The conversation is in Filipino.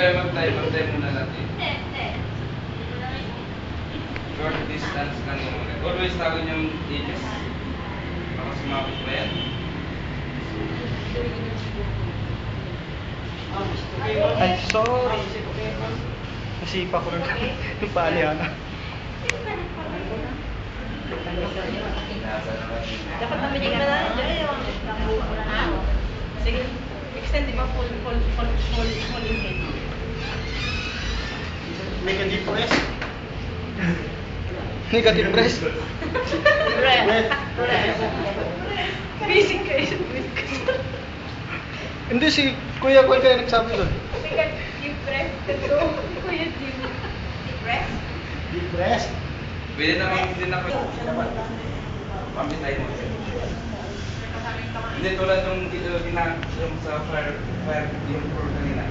kayo mag-time muna natin. Short distance lang naman. Always tago yung ages. Baka sumapit ba yan? Ay, sorry. Nasipa ko rin yung paalihan. Dapat naminig na lang. Sige, extend di ba full in. Make a deep press. Negative press. Basic kayo. Hindi, si Kuya Koy kaya nagsabi doon. Deep press. Kuya Jim. Deep press? Deep press. Pwede naman din ako. Pamitay mo. Hindi tulad yung sa fire yung kanina.